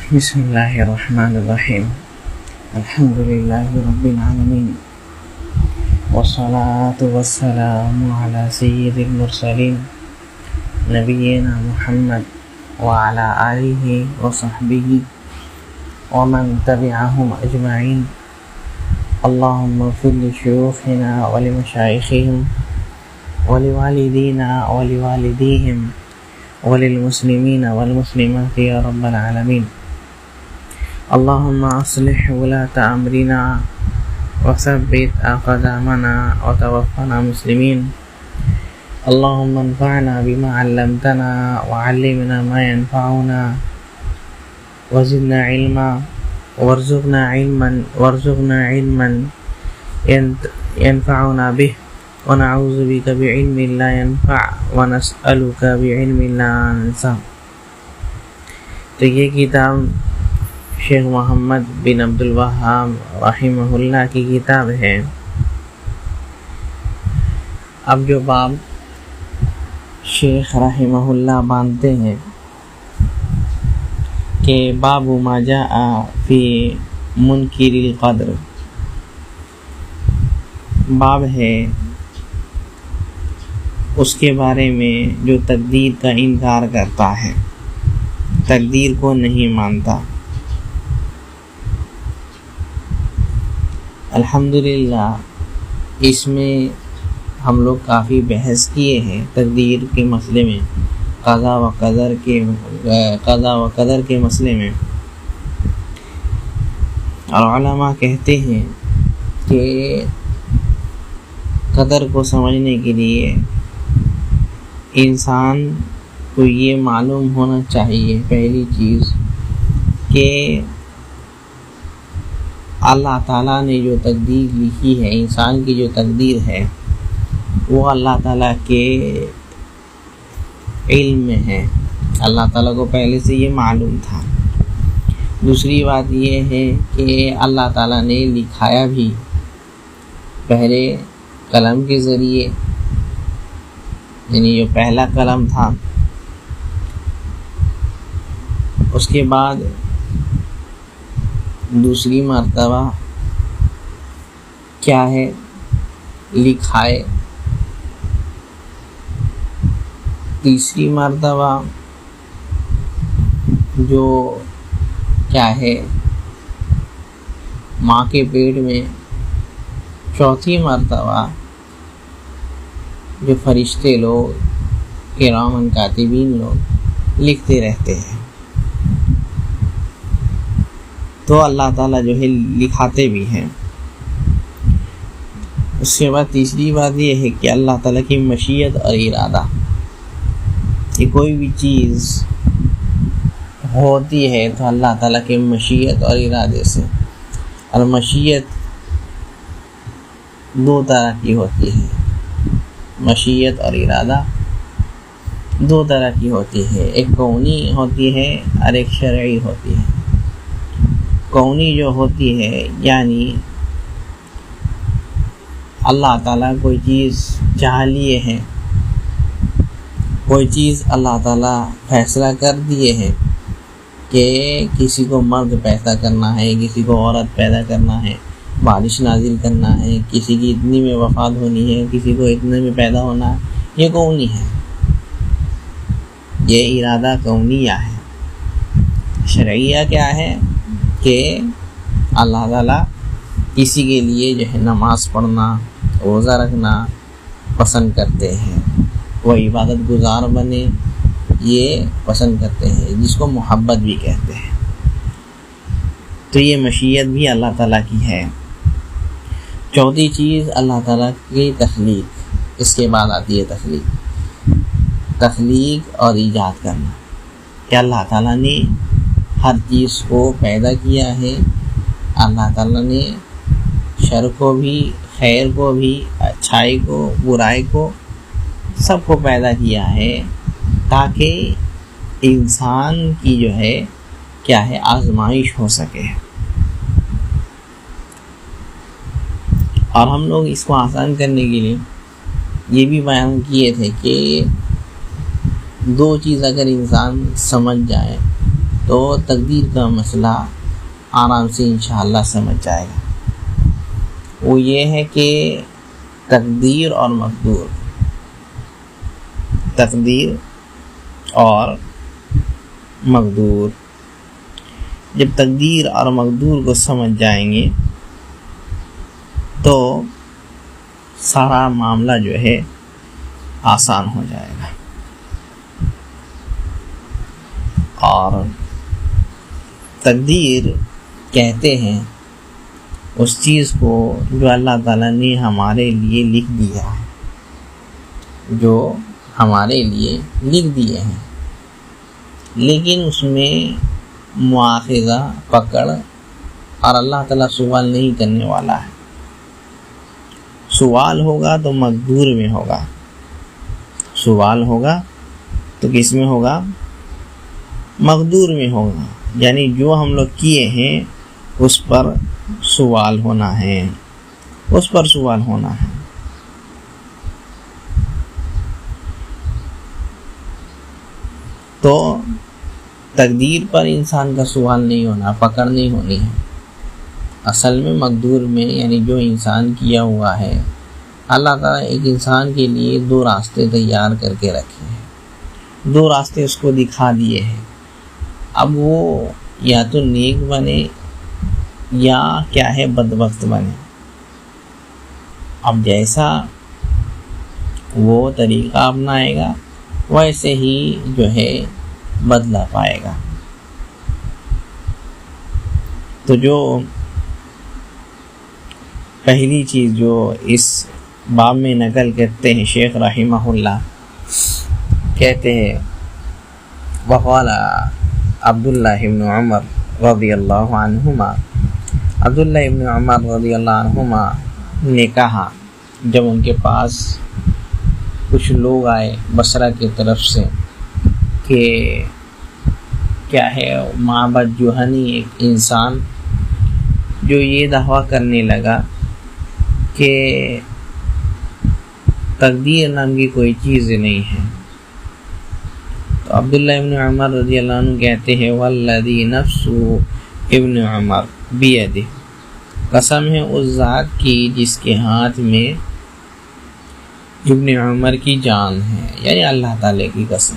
بسم اللہ الرحمن الرحیم الحمد للہ رب العالمین والصلاة والسلام علی سید المرسلین نبینا محمد وعلی آلہ وصحبہ ومن تبعہم اجمعین اللہم اغفر لشیوخنا ولمشائخہم ولوالدینا ولوالدیہم وللمسلمین والمسلمات یا رب العالمین اللہم اصلح ولاة امرنا وثبت اقدامنا وتوفنا مسلمین اللہم انفعنا بما علمتنا وعلمنا ما ينفعنا وزدنا علما وارزقنا علما ينفعنا به ونعوذ بك بعلم لا ينفع ونسألك بعلم لا ننفع۔ تو یہ کتاب شیخ محمد بن عبد الوہاب رحمہ اللہ کی کتاب ہے۔ اب جو باب شیخ رحمہ اللہ باندھتے ہیں کہ باب ما جاء فی منکر القدر، باب ہے اس کے بارے میں جو تقدیر کا انکار کرتا ہے، تقدیر کو نہیں مانتا۔ الحمدللہ اس میں ہم لوگ کافی بحث کیے ہیں تقدیر کے مسئلے میں، قضا و قدر کے مسئلے میں، اور علماء کہتے ہیں کہ قدر کو سمجھنے کے لیے انسان کو یہ معلوم ہونا چاہیے پہلی چیز کہ اللہ تعالیٰ نے جو تقدیر لکھی ہے، انسان کی جو تقدیر ہے وہ اللہ تعالیٰ کے علم میں ہے، اللہ تعالیٰ کو پہلے سے یہ معلوم تھا۔ دوسری بات یہ ہے کہ اللہ تعالیٰ نے لکھایا بھی پہلے قلم کے ذریعے، یعنی جو پہلا قلم تھا، اس کے بعد دوسری مرتبہ کیا ہے لکھائے، تیسری مرتبہ جو کیا ہے ماں کے پیٹ میں، چوتھی مرتبہ جو فرشتے لوگ کرام کاتبین لوگ لکھتے رہتے ہیں، تو اللہ تعالیٰ جو ہے لکھاتے بھی ہیں۔ اس کے بعد تیسری بات یہ ہے کہ اللہ تعالیٰ کی مشیت اور ارادہ، کہ کوئی بھی چیز ہوتی ہے تو اللہ تعالیٰ کے مشیت اور ارادے سے، اور مشیت دو طرح کی ہوتی ہے، مشیت اور ارادہ دو طرح کی ہوتی ہے، ایک کونی ہوتی ہے اور ایک شرعی ہوتی ہے۔ کونی جو ہوتی ہے یعنی اللہ تعالیٰ کوئی چیز چاہ لیے ہیں، کوئی چیز اللہ تعالیٰ فیصلہ کر دیے ہیں کہ کسی کو مرد پیدا کرنا ہے، کسی کو عورت پیدا کرنا ہے، بارش نازل کرنا ہے، کسی کی اتنی میں وفات ہونی ہے، کسی کو اتنے میں پیدا ہونا ہے، یہ کونی ہے، یہ ارادہ کونیہ ہے۔ شرعیہ کیا ہے کہ اللہ تعالیٰ کسی کے لیے جو ہے نماز پڑھنا، روزہ رکھنا پسند کرتے ہیں، وہ عبادت گزار بنے، یہ پسند کرتے ہیں، جس کو محبت بھی کہتے ہیں۔ تو یہ مشیت بھی اللہ تعالیٰ کی ہے۔ چوتھی چیز اللہ تعالیٰ کی تخلیق، اس کے بعد آتی ہے تخلیق اور ایجاد کرنا، کہ اللہ تعالیٰ نے ہر چیز کو پیدا کیا ہے، اللہ تعالیٰ نے شر کو بھی، خیر کو بھی، اچھائی کو، برائی کو، سب کو پیدا کیا ہے تاکہ انسان کی جو ہے کیا ہے آزمائش ہو سکے۔ اور ہم لوگ اس کو آسان کرنے کے لیے یہ بھی بیان کیے تھے کہ دو چیز اگر انسان سمجھ جائے تو تقدیر کا مسئلہ آرام سے انشاءاللہ سمجھ جائے گا۔ وہ یہ ہے کہ تقدیر اور مقدور، تقدیر اور مقدور، جب تقدیر اور مقدور کو سمجھ جائیں گے تو سارا معاملہ جو ہے آسان ہو جائے گا۔ اور تقدیر کہتے ہیں اس چیز کو جو اللہ تعالیٰ نے ہمارے لیے لکھ دیا ہے، جو ہمارے لیے لکھ دیے ہیں، لیکن اس میں مواخذہ، پکڑ، اور اللہ تعالیٰ سوال نہیں کرنے والا ہے۔ سوال ہوگا تو مقدور میں ہوگا، سوال ہوگا تو کس میں ہوگا؟ مقدور میں ہوگا، یعنی جو ہم لوگ کیے ہیں اس پر سوال ہونا ہے، اس پر سوال ہونا ہے۔ تو تقدیر پر انسان کا سوال نہیں ہونا، پکڑ نہیں ہونی ہے۔ اصل میں مقدور میں یعنی جو انسان کیا ہوا ہے، اللہ تعالیٰ ایک انسان کے لیے دو راستے تیار کر کے رکھے ہیں، دو راستے اس کو دکھا دیے ہیں۔ اب وہ یا تو نیک بنے یا کیا ہے بدبخت بنے۔ اب جیسا وہ طریقہ اپنائے گا ویسے ہی جو ہے بدلہ پائے گا۔ تو جو پہلی چیز جو اس باب میں نقل کرتے ہیں شیخ رحمہ اللہ، کہتے ہیں وقال عبداللہ ابن عمر رضی اللہ عنہما، عبداللہ ابن عمر رضی اللہ عنہما نے کہا جب ان کے پاس کچھ لوگ آئے بصرہ کی طرف سے کہ کیا ہے معبد جوہنی ایک انسان جو یہ دعویٰ کرنے لگا کہ تقدیر نام کی کوئی چیز نہیں ہے، تو عبداللہ ابن عمر رضی اللہ عنہ کہتے ہیں والذی نفس ابن عمر بیدہ، قسم ہے اس ذات کی جس کے ہاتھ میں ابن عمر کی جان ہے، یعنی اللہ تعالی کی قسم،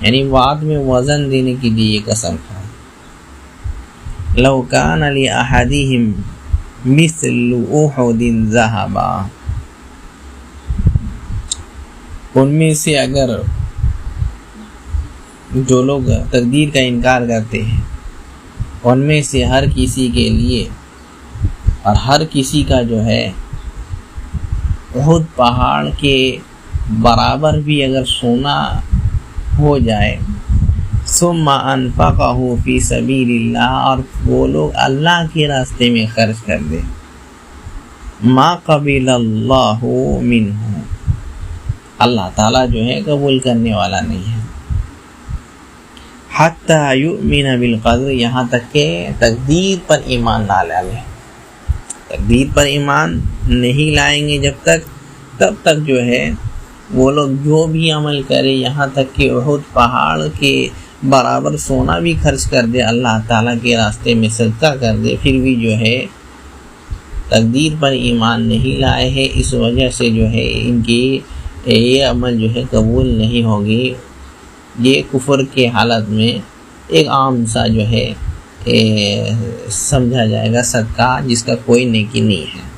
یعنی بعد میں وزن دینے کے لیے یہ قسم کھائے۔ لو کان لأحدہم مثل احد ذہبا، ان میں سے اگر جو لوگ تقدیر کا انکار کرتے ہیں ان میں سے ہر کسی کے لیے اور ہر کسی کا جو ہے احد پہاڑ کے برابر بھی اگر سونا ہو جائے، ثم انفقہ فی سبیل اللہ، اور وہ لوگ اللہ کے راستے میں خرچ کر دے، ما قبل اللہ منہ، اللہ تعالیٰ جو ہے قبول کرنے والا نہیں ہے، حتی یؤمن بالقدر، یہاں تک کہ تقدیر پر ایمان نہ لائے، تقدیر پر ایمان نہیں لائیں گے جب تک، تب تک جو ہے وہ لوگ جو بھی عمل کرے، یہاں تک کہ احد پہاڑ کے برابر سونا بھی خرچ کر دے، اللہ تعالیٰ کے راستے میں صدقہ کر دے، پھر بھی جو ہے تقدیر پر ایمان نہیں لائے ہیں، اس وجہ سے جو ہے ان کی یہ عمل جو ہے قبول نہیں ہوگی۔ یہ کفر کے حالت میں ایک عام سا جو ہے سمجھا جائے گا صدقہ جس کا کوئی نیکی نہیں ہے۔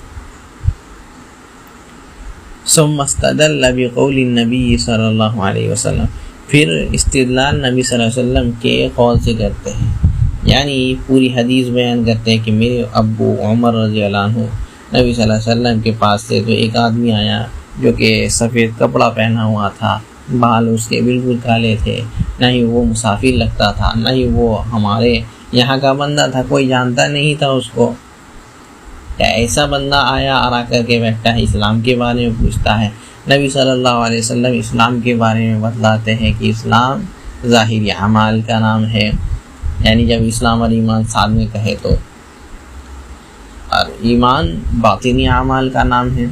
ثم استدل بقول النبی صلی اللہ علیہ وسلم، پھر استدلال نبی صلی اللہ علیہ وسلم کے قول سے کرتے ہیں، یعنی پوری حدیث بیان کرتے ہیں کہ میرے ابو عمر رضی اللہ عنہ نبی صلی اللہ علیہ وسلم کے پاس سے تو ایک آدمی آیا جو کہ سفید کپڑا پہنا ہوا تھا، بال اس کے بالکل کالے تھے، نہ ہی وہ مسافر لگتا تھا، نہ ہی وہ ہمارے یہاں کا بندہ تھا، کوئی جانتا نہیں تھا اس کو۔ ایسا بندہ آیا اور آ کر کے بیٹھتا ہے، اسلام کے بارے میں پوچھتا ہے۔ نبی صلی اللہ علیہ وسلم اسلام کے بارے میں بتلاتے ہیں کہ اسلام ظاہری اعمال کا نام ہے، یعنی جب اسلام اور ایمان ساتھ میں کہے تو، اور ایمان باطنی اعمال کا نام ہے،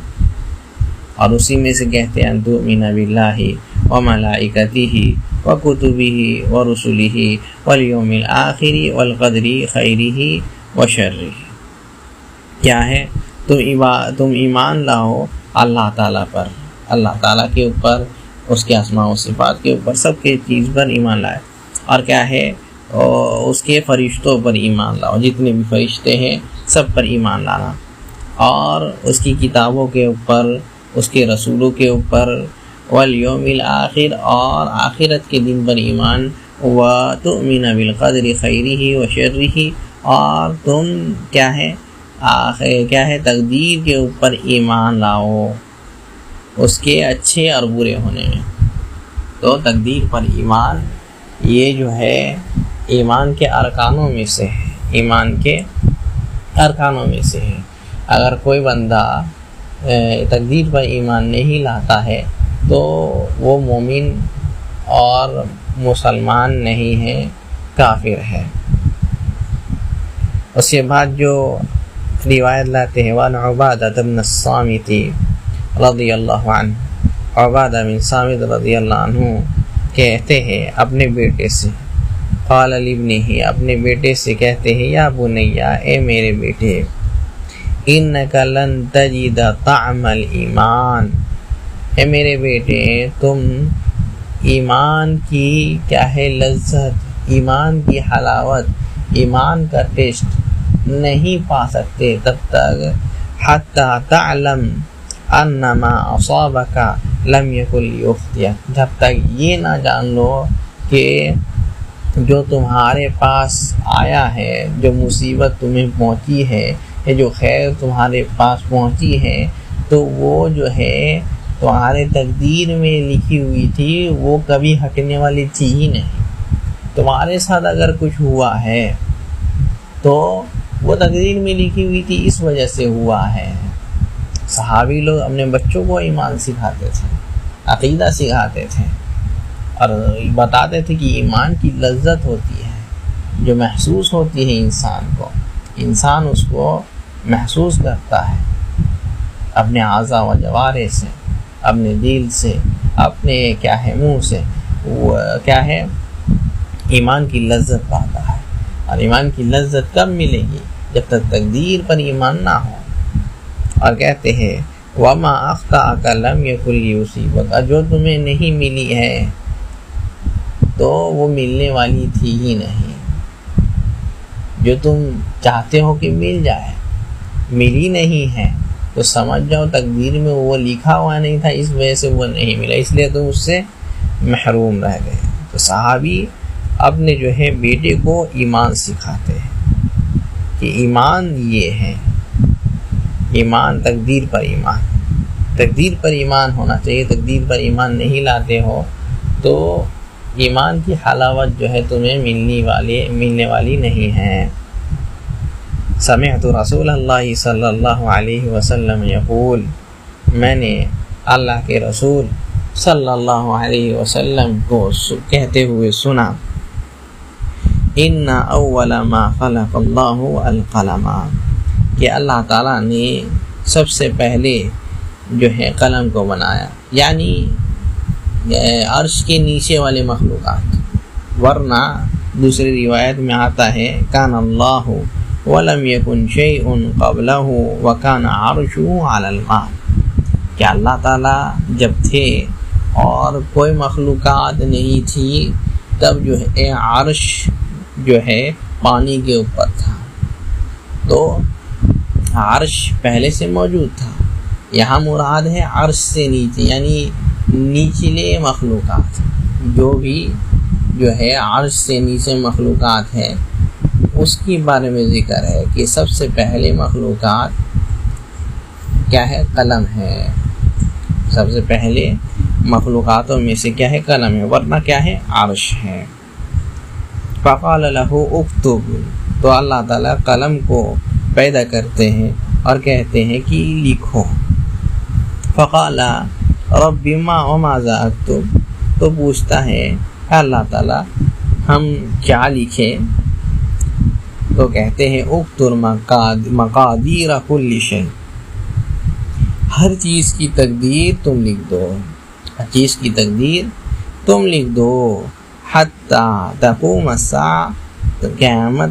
اور اسی میں سے کہتے ہیں تؤمن باللہ وملائکتہ وکتبہ ورسلہ والیوم الآخر والقدر خیرہ وشرہ۔ کیا ہے؟ تم ایمان لاؤ اللہ تعالیٰ پر، اللہ تعالیٰ کے اوپر، اس کے اسماء و صفات کے اوپر، سب کے چیز پر ایمان لائے، اور کیا ہے اس کے فرشتوں پر ایمان لاؤ، جتنے بھی فرشتے ہیں سب پر ایمان لانا، اور اس کی کتابوں کے اوپر، اس کے رسولوں کے اوپر، والیوم الآخر اور آخرت کے دن پر ایمان، وتؤمن بالقدر خیرہ وشرہ، اور تم کیا ہے تقدیر کے اوپر ایمان لاؤ، اس کے اچھے اور برے ہونے میں۔ تو تقدیر پر ایمان یہ جو ہے ایمان کے ارکانوں میں سے ہے، ایمان کے ارکانوں میں سے ہے۔ اگر کوئی بندہ تقدیر پر ایمان نہیں لاتا ہے تو وہ مومن اور مسلمان نہیں ہے، کافر ہے۔ اس کے بعد جو روایت لاتے ہیں، وعن عبادہ بن الصامت رضی اللہ عنہ، عبادہ بن صامت رضی اللہ عنہ کہتے ہیں اپنے بیٹے سے، قال لابنہ، اپنے بیٹے سے کہتے ہیں، یا بنیا، اے میرے بیٹے، انک لن تجد طعم الایمان، اے میرے بیٹے تم ایمان کی کیا ہے لذت، ایمان کی حلاوت، ایمان کا ٹیسٹ نہیں پا سکتے تب تک حتی تعلم انما اصابک لم یکن لیخطئک، جب تک یہ نہ جان لو کہ جو تمہارے پاس آیا ہے، جو مصیبت تمہیں پہنچی ہے، یا جو خیر تمہارے پاس پہنچی ہے، تو وہ جو ہے تمہارے تقدیر میں لکھی ہوئی تھی، وہ کبھی ہٹنے والی تھی ہی نہیں۔ تمہارے ساتھ اگر کچھ ہوا ہے تو وہ تقدیر میں لکھی ہوئی تھی، اس وجہ سے ہوا ہے۔ صحابی لوگ اپنے بچوں کو ایمان سکھاتے تھے، عقیدہ سکھاتے تھے، اور بتاتے تھے کہ ایمان کی لذت ہوتی ہے جو محسوس ہوتی ہے انسان کو، انسان اس کو محسوس کرتا ہے اپنے اعضاء و جوارح سے، اپنے دل سے، اپنے کیا ہے منہ سے، وہ کیا ہے ایمان کی لذت پاتا ہے۔ اور ایمان کی لذت کب ملے گی؟ جب تک تقدیر پر ایمان نہ ہو۔ اور کہتے ہیں وما اخطأک لم یکن لیصیبک، جو تمہیں نہیں ملی ہے تو وہ ملنے والی تھی ہی نہیں، جو تم چاہتے ہو کہ مل جائے ملی نہیں ہے تو سمجھ جاؤ تقدیر میں وہ لکھا ہوا نہیں تھا، اس وجہ سے وہ نہیں ملا، اس لیے تم اس سے محروم رہ گئے۔ تو صحابی اپنے جو ہے بیٹے کو ایمان سکھاتے ہیں کہ ایمان یہ ہے، ایمان تقدیر پر ایمان، تقدیر پر ایمان ہونا چاہیے۔ تقدیر پر ایمان نہیں لاتے ہو تو ایمان کی حلاوت جو ہے تمہیں ملنے والی نہیں ہے۔ سمعت رسول اللہ صلی اللہ علیہ وسلم یقول، میں نے اللہ کے رسول صلی اللہ علیہ وسلم کو کہتے ہوئے سنا، ان اول ما خلق اللہ القلم، کہ اللہ تعالیٰ نے سب سے پہلے جو ہے قلم کو بنایا، یعنی عرش کے نیچے والے مخلوقات، ورنہ دوسری روایت میں آتا ہے کان اللہ ولم یکن شیء قبلہ وکان عرشہ علی الماء، کہ اللہ تعالیٰ جب تھے اور کوئی مخلوقات نہیں تھی تب جو ہے عرش جو ہے پانی کے اوپر تھا۔ تو عرش پہلے سے موجود تھا، یہاں مراد ہے عرش سے نیچے، یعنی نیچلے مخلوقات، جو بھی جو ہے عرش سے نیچے مخلوقات ہے اس کے بارے میں ذکر ہے کہ سب سے پہلے مخلوقات کیا ہے؟ قلم ہے۔ سب سے پہلے مخلوقاتوں میں سے کیا ہے؟ قلم ہے، ورنہ کیا ہے؟ عرش ہے۔ فقال له اکتب، تو اللہ تعالیٰ قلم کو پیدا کرتے ہیں اور کہتے ہیں کہ لکھو۔ فقال رب ما وماذا اکتب، تو پوچھتا ہے اللہ تعالیٰ ہم کیا لکھیں؟ تو کہتے ہیں اکتب مقادیر کل شیء، ہر چیز کی تقدیر تم لکھ دو، ہر چیز کی تقدیر تم لکھ دو حتی تقوم الساعہ، قیامت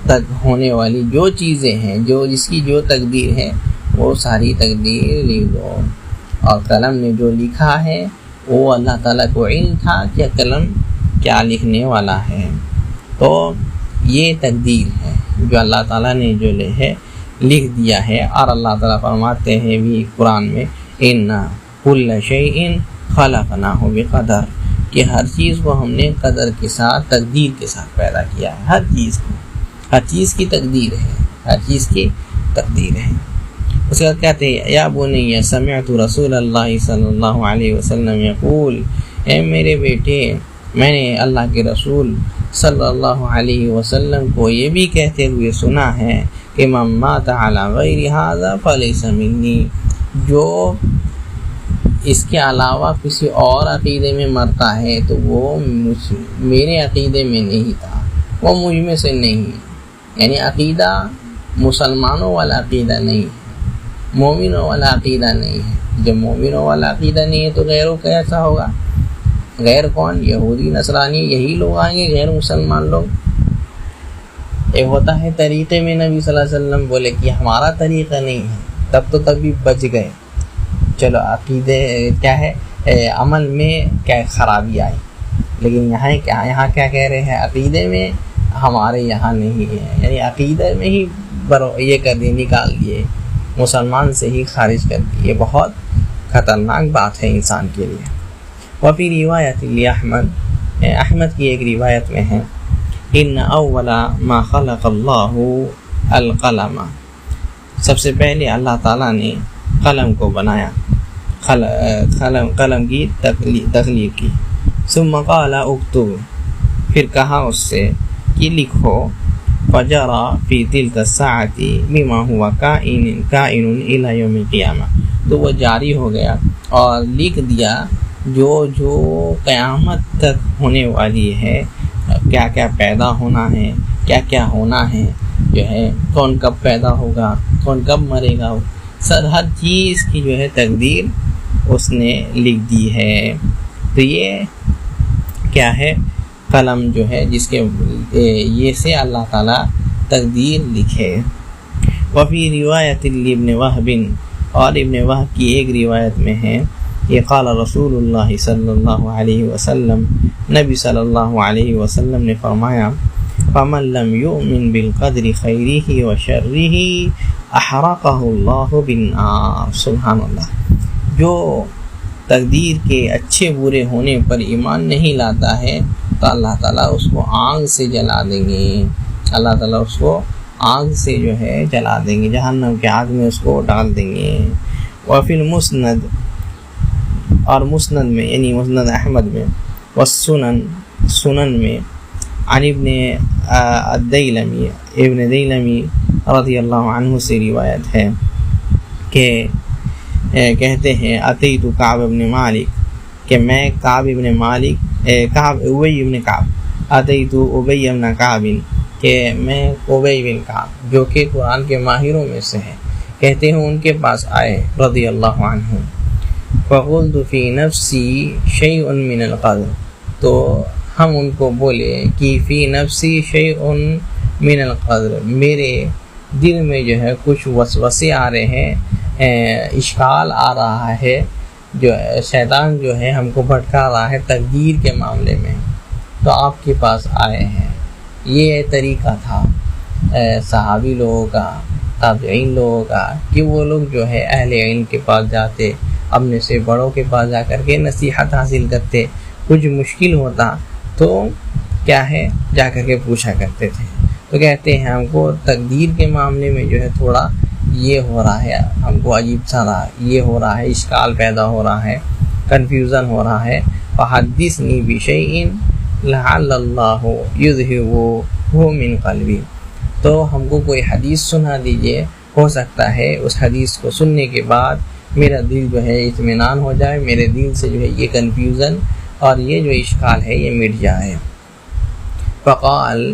تک ہونے والی جو چیزیں ہیں، جو جس کی جو تقدیر ہے وہ ساری تقدیر لکھ دو۔ اور قلم نے جو لکھا ہے وہ اللہ تعالیٰ کو علم تھا کہ قلم کیا لکھنے والا ہے۔ تو یہ تقدیر ہے جو اللہ تعالیٰ نے جو ہے لکھ دیا ہے۔ اور اللہ تعالیٰ فرماتے ہیں بھی قرآن میں اِنَّا كُلَّ شَيْءٍ خَلَقْنَاهُ بِقَدَرٍ، کہ ہر چیز کو ہم نے قدر کے ساتھ، تقدیر کے ساتھ پیدا کیا ہے۔ ہر چیز کو، ہر چیز کی تقدیر ہے، ہر چیز کی تقدیر ہے۔ اس کے بعد کہتے ہیں یا بنی سمعت رسول اللہ صلی اللہ علیہ وسلم یقول، اے میرے بیٹے میں نے اللہ کے رسول صلی اللہ علیہ وسلم کو یہ بھی کہتے ہوئے سنا ہے کہ من مات علی غیر ھذا فلیس منی، جو اس کے علاوہ کسی اور عقیدے میں مرتا ہے تو وہ میرے عقیدے میں نہیں تھا، وہ مجھ میں سے نہیں۔ یعنی عقیدہ مسلمانوں والا عقیدہ نہیں ہے، مومنوں والا عقیدہ نہیں ہے۔ جب مومنوں والا عقیدہ نہیں ہے تو غیروں کا ایسا ہوگا؟ غیر کون؟ یہودی نصرانی، یہی لوگ آئیں گے، غیر مسلمان لوگ۔ ایک ہوتا ہے طریقے میں، نبی صلی اللہ علیہ وسلم بولے کہ ہمارا طریقہ نہیں ہے، تب تو تبھی بچ گئے۔ چلو عقیدے کیا ہے، عمل میں کیا خرابی آئی، لیکن یہاں کیا کہہ رہے ہیں، عقیدے میں ہمارے یہاں نہیں ہے، یعنی عقیدے میں ہی یہ کر دیے، نکال دیے، مسلمان سے ہی خارج کر دیے۔ یہ بہت خطرناک بات ہے انسان کے لیے۔ وفی روایت احمد کی ایک روایت میں ہے ان اول ما خلق اللہ القلم، سب سے پہلے اللہ تعالیٰ نے قلم کو بنایا، قلم کی تخلیق کی۔ ثم قال اکتب، پھر کہا اس سے کہ لکھو، فجرى فی تلک الساعۃ بما هو کائن الی یوم القیامہ، تو وہ جاری ہو گیا اور لکھ دیا جو قیامت تک ہونے والی ہے، کیا کیا پیدا ہونا ہے، کیا کیا ہونا ہے، جو ہے کون کب پیدا ہوگا، کون کب مرے گا، ہر چیز کی جو ہے تقدیر اس نے لکھ دی ہے۔ تو یہ کیا ہے، قلم جو ہے جس کے یہ سے اللہ تعالیٰ تقدیر لکھے۔ وفی روایت ابن وہب، اور ابن وہب کی ایک روایت میں ہے یہ قال رسول اللہ صلی اللہ علیہ وسلم، نبی صلی اللہ علیہ وسلم نے فرمایا فمن لم یؤمن بالقدر خیرہ وشرہ احرقہ اللہ بالنار۔ سبحان اللہ، جو تقدیر کے اچھے برے ہونے پر ایمان نہیں لاتا ہے تو اللہ تعالیٰ اس کو آگ سے جلا دیں گے، اللہ تعالیٰ اس کو آگ سے جو ہے جلا دیں گے، جہنم کے آگ میں اس کو ڈال دیں گے۔ وفی المسند، اور مسند میں یعنی مسند احمد میں، والسنن، سنن میں، عن ابن دیلمی رضی اللہ عنہ سے روایت ہے کہ کہتے ہیں اتیت کعب بن مالک، کہ میں کعب ابن مالک، ابی بن کعب، اتیت ابی بن کعب، کہ میں ابی بن کعب جو کہ قرآن کے ماہروں میں سے ہیں، کہتے ہیں ان کے پاس آئے رضی اللہ عنہ، فقلت فی نفسی شیء من القدر، تو ہم ان کو بولے کہ فی نفسی شیء من القدر، میرے دل میں جو ہے کچھ وسوسے آ رہے ہیں، اشکال آ رہا ہے، جو شیطان جو ہے ہم کو بھٹکا رہا ہے تقدیر کے معاملے میں، تو آپ کے پاس آئے ہیں۔ یہ طریقہ تھا صحابی لوگوں کا، تابعین لوگوں کا، کہ وہ لوگ جو ہے اہل علم کے پاس جاتے، اپنے سے بڑوں کے پاس جا کر کے نصیحت حاصل کرتے، کچھ مشکل ہوتا تو کیا ہے جا کر کے پوچھا کرتے تھے۔ تو کہتے ہیں ہم کو تقدیر کے معاملے میں جو ہے تھوڑا یہ ہو رہا ہے، ہم کو عجیب سا رہا، یہ ہو رہا ہے، اشکال پیدا ہو رہا ہے، کنفیوژن ہو رہا ہے، فحدثنی بشیء لعل اللہ یذہبہ من قلبی، تو ہم کو کوئی حدیث سنا دیجئے، ہو سکتا ہے اس حدیث کو سننے کے بعد میرا دل جو ہے اطمینان ہو جائے، میرے دل سے جو ہے یہ کنفیوژن اور یہ جو اشکال ہے یہ مٹ جائے۔ فقال،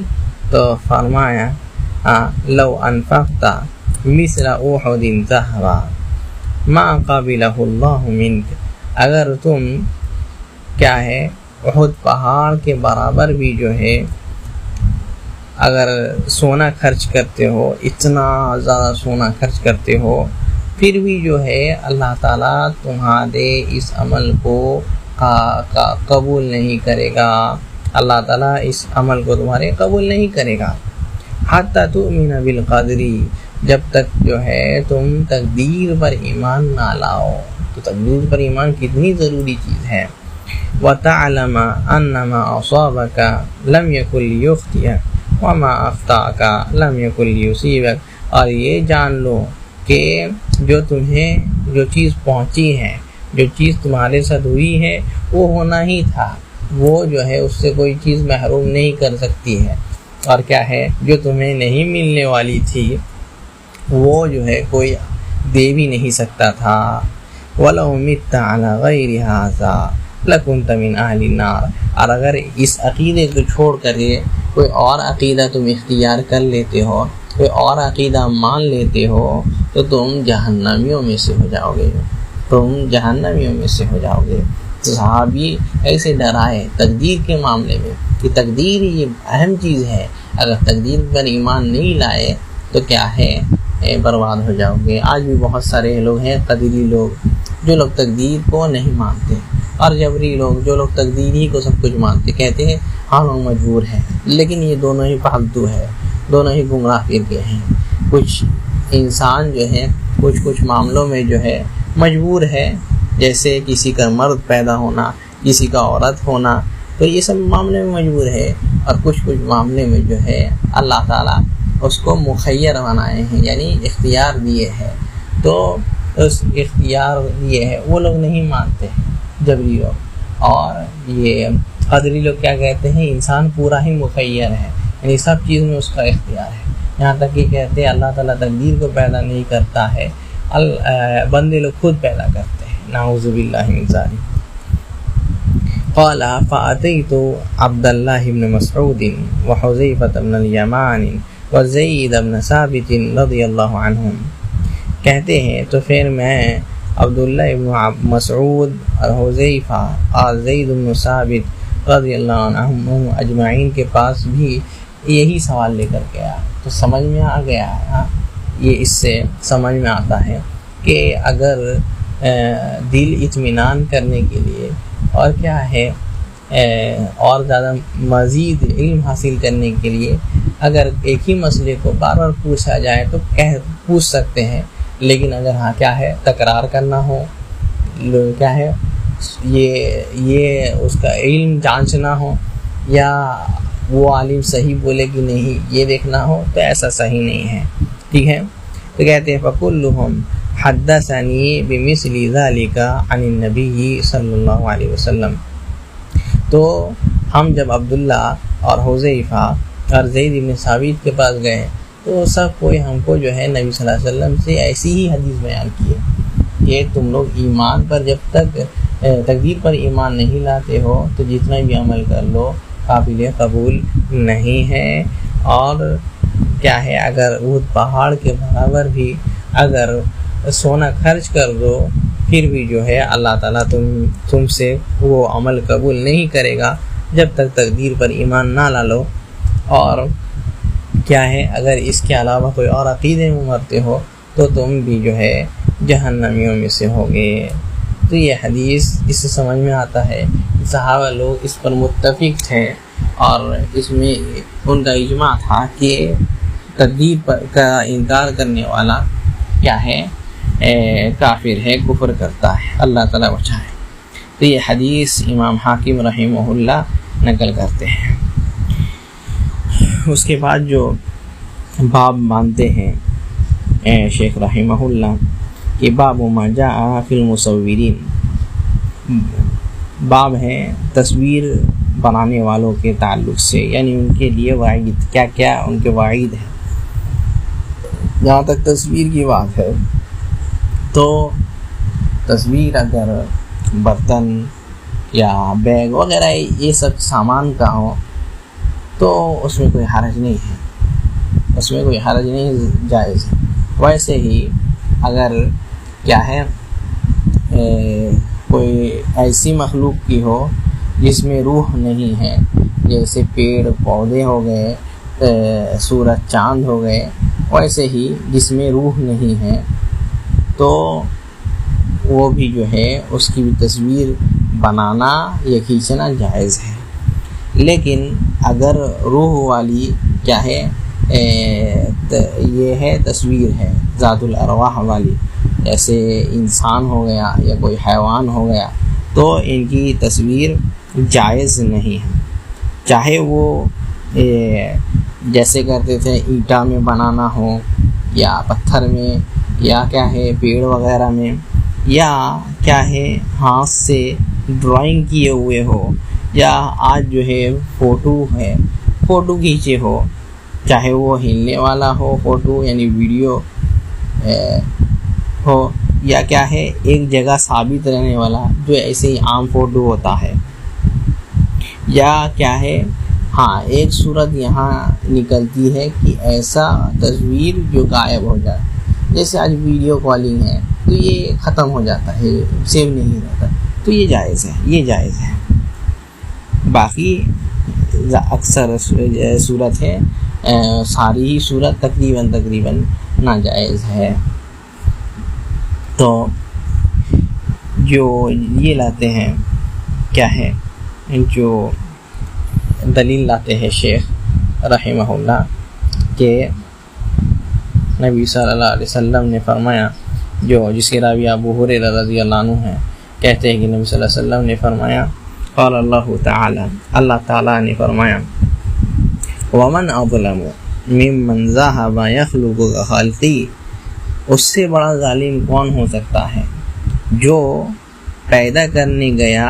تو فرمایا لو انفقت مثل احد ذهبا ما قبلہ اللہ منک، اگر تم کیا ہے احد پہاڑ کے برابر بھی جو ہے اگر سونا خرچ کرتے ہو، اتنا زیادہ سونا خرچ کرتے ہو، پھر بھی جو ہے اللہ تعالیٰ تمہارے اس عمل کو قبول نہیں کرے گا، اللہ تعالیٰ اس عمل کو تمہارے قبول نہیں کرے گا۔ حتی تؤمن بالقدر، جب تک جو ہے تم تقدیر پر ایمان نہ لاؤ۔ تو تقدیر پر ایمان کتنی ضروری چیز ہے۔ وَتَعْلَمَ أَنَّ مَا أَصَابَكَ لَمْ يَكُنْ لِيُخْطِئَكَ وَمَا أَخْطَأَكَ لَمْ يَكُنْ لِيُصِيبَكَ، اور یہ جان لو کہ جو چیز پہنچی ہے، جو چیز تمہارے ساتھ ہوئی ہے، وہ ہونا ہی تھا، وہ جو ہے اس سے کوئی چیز محروم نہیں کر سکتی ہے۔ اور کیا ہے، جو تمہیں نہیں ملنے والی تھی وہ جو ہے کوئی دے بھی نہیں سکتا تھا۔ وَلَوْ مِتَّ عَلَى غَيْرِ هَذَا لَكُنْتَ مِنْ أَهْلِ النَّارِ، اور اگر اس عقیدے کو چھوڑ کر کوئی اور عقیدہ تم اختیار کر لیتے ہو، کوئی اور عقیدہ مان لیتے ہو، تو تم جہنمیوں میں سے ہو جاؤ گے، تم جہنمیوں میں سے ہو جاؤ گے۔ صحابی ایسے ڈرائے تقدیر کے معاملے میں کہ تقدیر یہ اہم چیز ہے، اگر تقدیر پر ایمان نہیں لائے تو کیا ہے، برباد ہو جاؤ گے۔ آج بھی بہت سارے لوگ ہیں قدری لوگ، جو لوگ تقدیر کو نہیں مانتے، اور جبری لوگ جو لوگ تقدیر ہی کو سب کچھ مانتے، کہتے ہیں ہاں لوگ مجبور ہیں، لیکن یہ دونوں ہی پھالتو ہے، دونوں ہی گمراہ فرقے ہیں۔ کچھ انسان جو ہے کچھ معاملوں میں جو ہے مجبور ہے، جیسے کسی کا مرد پیدا ہونا، کسی کا عورت ہونا، تو یہ سب معاملے میں مجبور ہے، اور کچھ معاملے میں جو ہے اللہ تعالیٰ اس کو مخیر بنائے ہیں، یعنی اختیار دیے ہیں، تو اس اختیار دیے ہیں وہ لوگ نہیں مانتے ہیں، جبری لوگ۔ اور یہ قدری لوگ کیا کہتے ہیں، انسان پورا ہی مخیر ہے، یعنی سب چیز میں اس کا اختیار ہے، یہاں تک کہ کہتے ہیں اللہ تعالیٰ تقدیر کو پیدا نہیں کرتا ہے، بندے لوگ خود پیدا کرتے ہیں، نعوذ باللہ من ذالک۔ قال فأتيت عبد الله بن مسعود وحذيفة بن اليمان وزید بن ثابت رضی اللہ عنہم، کہتے ہیں تو پھر میں عبداللہ ابن مسعود اور حذیفہ اور زید بن ثابت رضی اللہ عنہم اجمعین کے پاس بھی یہی سوال لے کر کے آیا، تو سمجھ میں آ گیا ہے، یہ اس سے سمجھ میں آتا ہے کہ اگر دل اطمینان کرنے کے لیے اور کیا ہے اور زیادہ مزید علم حاصل کرنے کے لیے اگر ایک ہی مسئلے کو بار بار پوچھا جائے تو پوچھ سکتے ہیں، لیکن اگر ہاں کیا ہے تکرار کرنا ہو، کیا ہے یہ اس کا علم جانچنا ہو، یا وہ عالم صحیح بولے کہ نہیں یہ دیکھنا ہو، تو ایسا صحیح نہیں ہے، ٹھیک ہے۔ تو کہتے ہیں فَكُلُّهُمْ حَدَّثَنِي بِمِثْلِ ذَلِكَ عَنِ النَّبِيِّ صلی اللہ علیہ وسلم۔ تو ہم جب عبداللہ اور حذیفہ اور زید بن ثابت کے پاس گئے تو سب کوئی ہم کو جو ہے نبی صلی اللہ علیہ وسلم سے ایسی ہی حدیث بیان کیے کہ تم لوگ ایمان پر جب تک تقدیر پر ایمان نہیں لاتے ہو تو جتنا بھی عمل کر لو قابل قبول نہیں ہے، اور کیا ہے اگر احد پہاڑ کے برابر بھی اگر سونا خرچ کر دو پھر بھی جو ہے اللہ تعالیٰ تم سے وہ عمل قبول نہیں کرے گا جب تک تقدیر پر ایمان نہ لا لو، اور کیا ہے اگر اس کے علاوہ کوئی اور عقیدے میں مرتے ہو تو تم بھی جو ہے جہنمیوں میں سے ہوگے۔ تو یہ حدیث اس سے سمجھ میں آتا ہے صحابہ لوگ اس پر متفق تھے، اور اس میں ان کا اجماع تھا کہ تقدیر پر کا انکار کرنے والا کیا ہے کافر ہے، کفر کرتا ہے، اللہ تعالیٰ بچائے۔ تو یہ حدیث امام حاکم رحمہ اللہ نقل کرتے ہیں۔ اس کے بعد جو باب مانتے ہیں شیخ رحمہ اللہ کہ باب ما جاء فی المصورین، باب ہے تصویر بنانے والوں کے تعلق سے، یعنی ان کے لیے وعید، کیا کیا ان کے وعید ہے۔ جہاں تک تصویر کی بات ہے تو تصویر اگر برتن یا بیگ وغیرہ یہ سب سامان کا ہو تو اس میں کوئی حرج نہیں ہے، اس میں کوئی حرج نہیں، جائز ہے۔ ویسے ہی اگر کیا ہے کوئی ایسی مخلوق کی ہو جس میں روح نہیں ہے، جیسے پیڑ پودے ہو گئے، سورج چاند ہو گئے، ویسے ہی جس میں روح نہیں ہے تو وہ بھی جو ہے اس کی بھی تصویر بنانا یا کھینچنا جائز ہے۔ لیکن اگر روح والی کیا ہے یہ ہے تصویر ہے ذات الارواح والی، جیسے انسان ہو گیا یا کوئی حیوان ہو گیا، تو ان کی تصویر جائز نہیں ہے، چاہے وہ جیسے کرتے تھے اینٹا میں بنانا ہو یا پتھر میں یا کیا ہے پیڑ وغیرہ میں، یا کیا ہے ہاتھ سے ڈرائنگ کیے ہوئے ہو، یا آج جو ہے فوٹو کھینچے ہو، چاہے وہ ہلنے والا ہو فوٹو یعنی ویڈیو ہو، یا کیا ہے ایک جگہ ثابت رہنے والا جو ایسے ہی عام فوٹو ہوتا ہے، یا کیا ہے ہاں ایک صورت یہاں نکلتی ہے کہ ایسا تصویر جو غائب ہو جائے، جیسے آج ویڈیو کالنگ ہے تو یہ ختم ہو جاتا ہے، سیو نہیں رہتا، تو یہ جائز ہے۔ باقی اکثر صورت ہے، ساری ہی صورت تقریباً ناجائز ہے۔ تو جو یہ لاتے ہیں کیا ہے، جو دلیل لاتے ہیں شیخ رحمہ اللہ کہ نبی صلی اللہ علیہ وسلم نے فرمایا، جو جس کے راوی ابو ہریرہ رضی اللہ عنہ ہیں، کہتے ہیں کہ نبی صلی اللہ علیہ وسلم نے فرمایا، قال اللہ تعالی، اللہ تعالیٰ نے فرمایا، ومن اظلم ممن ذهب يخلق خلقی، اس سے بڑا ظالم کون ہو سکتا ہے جو پیدا کرنے گیا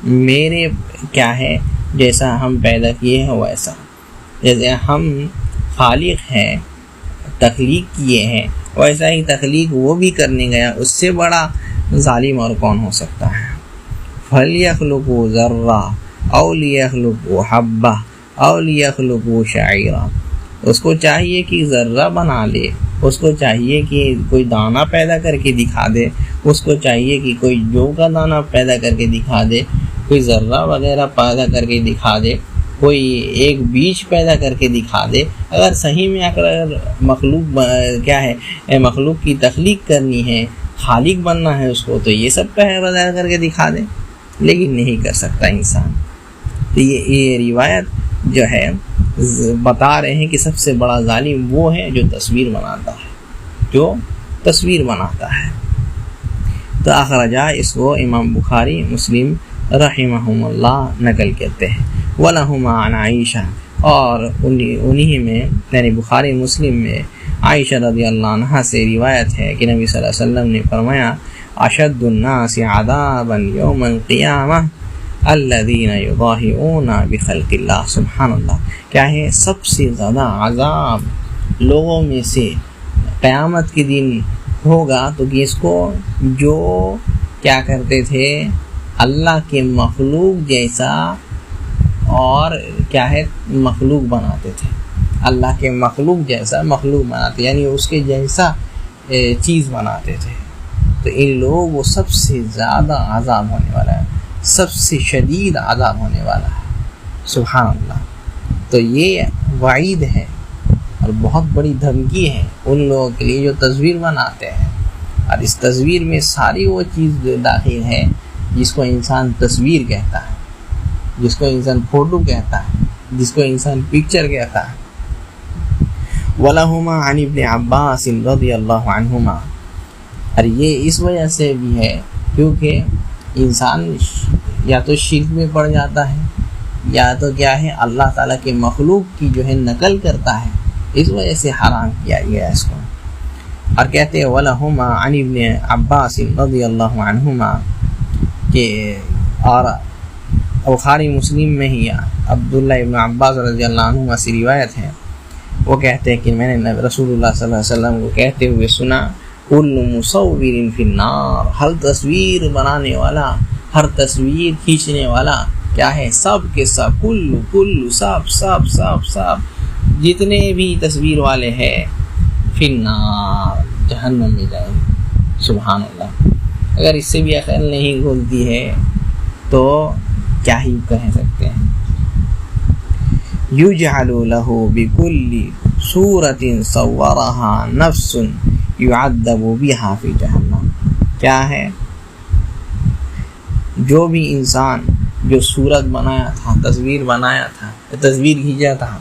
میرے کیا ہے جیسا ہم پیدا کیے ہیں ویسا، جیسے ہم خالق ہیں تخلیق کیے ہیں ویسا ہی تخلیق وہ بھی کرنے گیا، اس سے بڑا ظالم اور کون ہو سکتا ہے۔ فَلْيَخْلُقُوا ذَرَّةً أَوْ لِيَخْلُقُوا حَبَّةً أَوْ لِيَخْلُقُوا شَعِيرًا، اس کو چاہیے کہ ذرہ بنا لے، اس کو چاہیے کہ کوئی دانہ پیدا کر کے دکھا دے، اس کو چاہیے کہ کوئی جو کا دانہ پیدا کر کے دکھا دے، کوئی ذرہ وغیرہ پیدا کر کے دکھا دے، کوئی ایک بیج پیدا کر کے دکھا دے۔ اگر صحیح میں اگر مخلوق کیا ہے مخلوق کی تخلیق کرنی ہے، خالق بننا ہے اس کو، تو یہ سب پیدا کر کے دکھا دے، لیکن نہیں کر سکتا انسان۔ تو یہ روایت جو ہے بتا رہے ہیں کہ سب سے بڑا ظالم وہ ہے جو تصویر بناتا ہے، تو اخرجہ اس کو امام بخاری مسلم رحمہم اللہ نقل کرتے ہیں۔ وَلَهُمَا عَنْ عَائِشَةَ، اور انہی میں یعنی بخاری مسلم میں عائشہ رضی اللہ عنہ سے روایت ہے کہ نبی صلی اللہ علیہ وسلم نے فرمایا، اشد الناس عذابا یوم القیامہ الذین یضاہئون بخلق اللہ۔ سبحان اللہ، کیا ہے سب سے زیادہ عذاب لوگوں میں سے قیامت کے دن ہوگا تو کہ اس کو جو کیا کرتے تھے اللہ کے مخلوق جیسا اور کیا ہے مخلوق بناتے تھے، اللہ کے مخلوق جیسا مخلوق بناتے یعنی اس کے جیسا چیز بناتے تھے، تو ان لوگوں کو سب سے زیادہ عذاب ہونے والا ہے، سب سے شدید عذاب ہونے والا ہے۔ سبحان اللہ، تو یہ وعید ہے اور بہت بڑی دھمکی ہے ان لوگوں کے لیے جو تصویر بناتے ہیں، اور اس تصویر میں ساری وہ چیز داخل ہے جس کو انسان تصویر کہتا ہے، جس کو انسان فوٹو کہتا ہے، جس کو انسان پکچر کہتا ہے۔ وَلَهُمَا عَنِ ابْنِ عَبَّاسٍ رضی اللہ عنہما، اور یہ اس وجہ سے بھی ہے کیونکہ انسان یا تو شرک میں پڑ جاتا ہے یا تو کیا ہے اللہ تعالیٰ کے مخلوق کی جو ہے نقل کرتا ہے، اس وجہ سے حرام کیا گیا اس کو۔ اور کہتے ہیں وَلَهُمَا عَنِ ابْنِ عَبَّاسٍ رضی اللہ عنہما، کہ اور بخاری مسلم میں ہی عبداللہ ابن عباس رضی اللہ عنہما سے روایت ہے، وہ کہتے ہیں کہ میں نے رسول اللہ صلی اللہ علیہ وسلم کو کہتے ہوئے سنا، کل مصور فی النار، ہر تصویر بنانے والا، ہر تصویر کھینچنے والا کیا ہے سب کے سب، کل سب جتنے بھی تصویر والے ہیں فی النار، جہنم میں جائیں گے۔ سبحان اللہ، اگر اس سے بھی عقل نہیں کھلتی ہے تو کیا ہی کہہ سکتے ہیں. یجعل لہ بکل صورت صورها نفس یعذب بها فی جہنم. کیا ہے؟ جو بھی انسان جو صورت بنایا تھا، تصویر بنایا تھا، تصویر کھینچا تھا،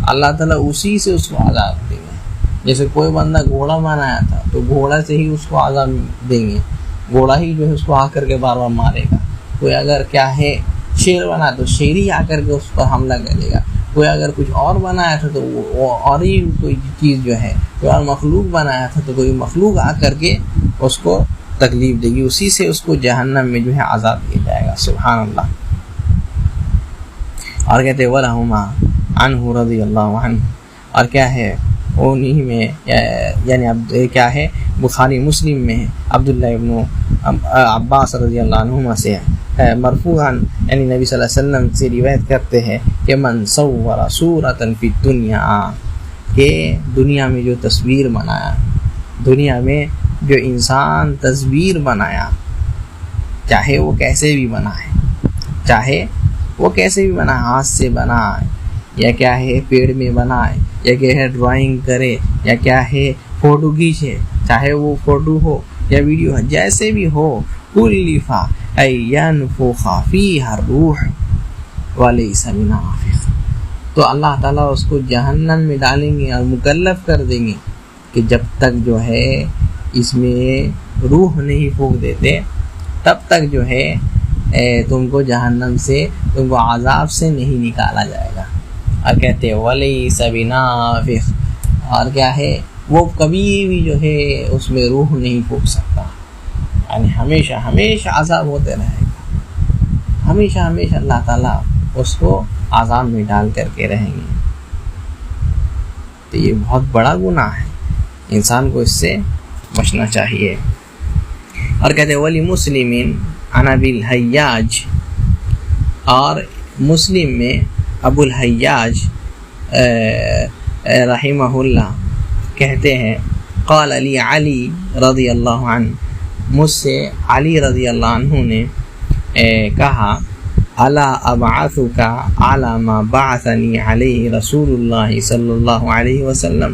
اللہ تعالیٰ اسی سے اس کو عذاب دیں گے. جیسے کوئی بندہ گھوڑا بنایا تھا تو گھوڑا سے ہی اس کو عذاب دیں گے، گھوڑا ہی جو ہے اس کو آ کر کے بار بار مارے گا. کوئی اگر کیا ہے شیر بنا تو شیر ہی آ کر کے اس پر حملہ کرے گا. کوئی اگر کچھ اور بنایا تھا تو وہ اور ہی کوئی چیز جو ہے، کوئی اور مخلوق بنایا تھا تو کوئی مخلوق آ کر کے اس کو تکلیف دے گی، اسی سے اس کو جہنم میں جو ہے عذاب دیا جائے گا. سبحان اللہ. اور کہتے وَلَهُمَا عَنْهُ رضی اللہ عنہ. اور کیا ہے انہی میں یعنی اب کیا ہے بخاری مسلم میں ہے عبداللہ ابن عباس رضی اللہ عنہما سے مرفوعاً یعنی نبی صلی اللہ علیہ وسلم سے روایت کرتے ہیں کہ من صور صورتاً فی الدنیا، کہ دنیا میں جو تصویر بنایا، دنیا میں جو انسان تصویر بنایا، چاہے وہ کیسے بھی بنائے، چاہے وہ کیسے بھی بنائے، ہاتھ سے بنائے یا کیا ہے پیڑ میں بنائے یا کیا ہے ڈرائنگ کرے یا کیا ہے فوٹو کھینچے، چاہے وہ فوٹو ہو یا ویڈیو ہو، جیسے بھی ہو، کلفا ینفخ فیہا الروح ولیس بنافخ. تو اللہ تعالیٰ اس کو جہنم میں ڈالیں گے اور مکلف کر دیں گے کہ جب تک جو ہے اس میں روح نہیں پھونک دیتے تب تک جو ہے تم کو جہنم سے، تم کو عذاب سے نہیں نکالا جائے گا. اور کہتے ولیس بنافخ، اور کیا ہے وہ کبھی بھی جو ہے اس میں روح نہیں پھونک سکتا، یعنی ہمیشہ ہمیشہ عذاب ہوتے رہے گا، ہمیشہ ہمیشہ اللہ تعالیٰ اس کو عذاب میں ڈال کر کے رہیں گے. تو یہ بہت بڑا گناہ ہے، انسان کو اس سے بچنا چاہیے. اور کہتے ولی مسلمین عن ابی الحیاج، اور مسلم میں ابو الحیاج رحمہ اللہ کہتے ہیں قال علی علی رضی اللہ عنہ، مجھ سے علی رضی اللہ عنہ نے کہا الا ابعثک علی ما بعثنی علیہ رسول اللہ صلی اللہ علیہ وسلم،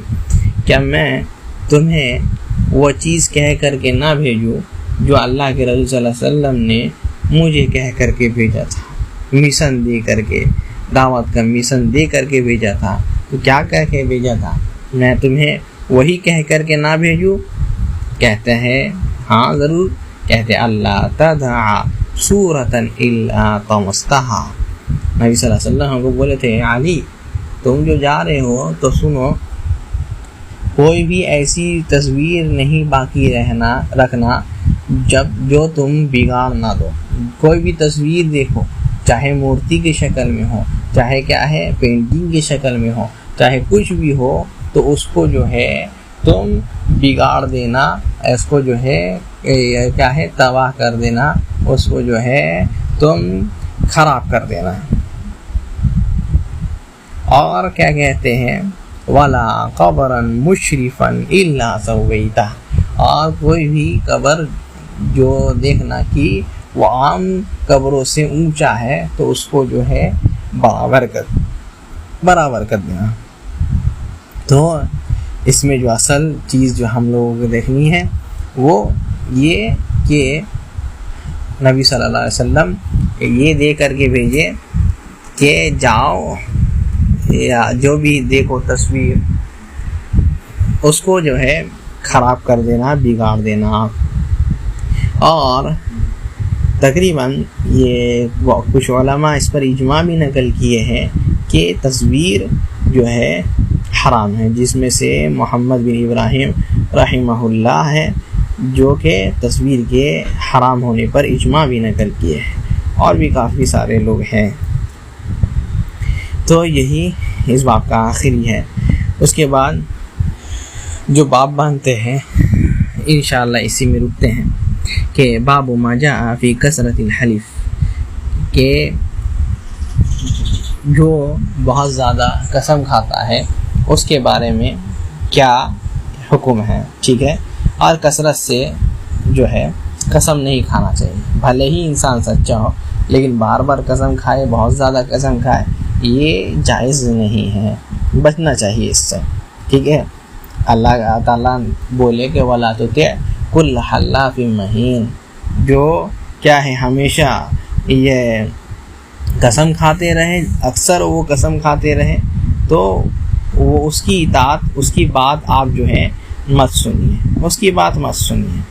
کیا میں تمہیں وہ چیز کہہ کر کے نہ بھیجوں جو اللہ کے رسول صلی اللہ علیہ وسلم نے مجھے کہہ کر کے بھیجا تھا، مشن دے کر کے، دعوت کا مشن دے کر کے بھیجا تھا. تو کیا کہہ کے بھیجا تھا؟ میں تمہیں وہی کہہ کر کے نہ بھیجوں؟ کہتے ہیں ہاں ضرور. کہتے اللہ تدع صورتا الا طمستہا. نبی صلی اللہ علیہ وسلم کو بولے تھے علی تم جو جا رہے ہو تو سنو، کوئی بھی ایسی تصویر نہیں باقی رکھنا جو تم بگاڑ نہ دو. کوئی بھی تصویر دیکھو، چاہے مورتی کی شکل میں ہو، چاہے کیا ہے پینٹنگ کی شکل میں ہو، چاہے کچھ بھی ہو، تو اس کو جو ہے تم بگاڑ دینا، اس کو جو ہے کیا ہے تباہ کر دینا، اس کو جو ہے تم خراب کر دینا. اور کیا کہتے ہیں وَلَا قَبْرًا مُشْرِفًا إِلَّا سَوَّيْتَهُ، اور کوئی بھی قبر جو دیکھنا کہ وہ عام قبروں سے اونچا ہے تو اس کو جو ہے برابر کر دینا. تو اس میں جو اصل چیز جو ہم لوگوں کو دیکھنی ہے وہ یہ کہ نبی صلی اللہ علیہ وسلم یہ دے کر کے بھیجے کہ جاؤ یا جو بھی دیکھو تصویر اس کو جو ہے خراب کر دینا، بگاڑ دینا. اور تقریباً یہ کچھ علماء اس پر اجماع بھی نقل کیے ہیں کہ تصویر جو ہے حرام ہے، جس میں سے محمد بن ابراہیم رحمہ اللہ ہے جو کہ تصویر کے حرام ہونے پر اجماع بھی نقل کیے ہیں، اور بھی کافی سارے لوگ ہیں. تو یہی اس باب کا آخری ہے. اس کے بعد جو باب باندھتے ہیں انشاءاللہ اسی میں رکتے ہیں کہ باب ما جاء فی کثرت الحلف، کہ جو بہت زیادہ قسم کھاتا ہے اس کے بارے میں کیا حکم ہے. ٹھیک ہے، اور کثرت سے جو ہے قسم نہیں کھانا چاہیے، بھلے ہی انسان سچا ہو لیکن بار بار قسم کھائے، بہت زیادہ قسم کھائے، یہ جائز نہیں ہے، بچنا چاہیے اس سے، ٹھیک ہے۔ اللہ تعالیٰ بولے کہ وَلَا تُطِعْ كُلَّ حَلَّافٍ مَّهِينٍ، جو کیا ہے ہمیشہ یہ قسم کھاتے رہے، اکثر وہ قسم کھاتے رہے، تو وہ اس کی اطاعت، اس کی بات آپ جو ہے مت سنیے، اس کی بات مت سنیے۔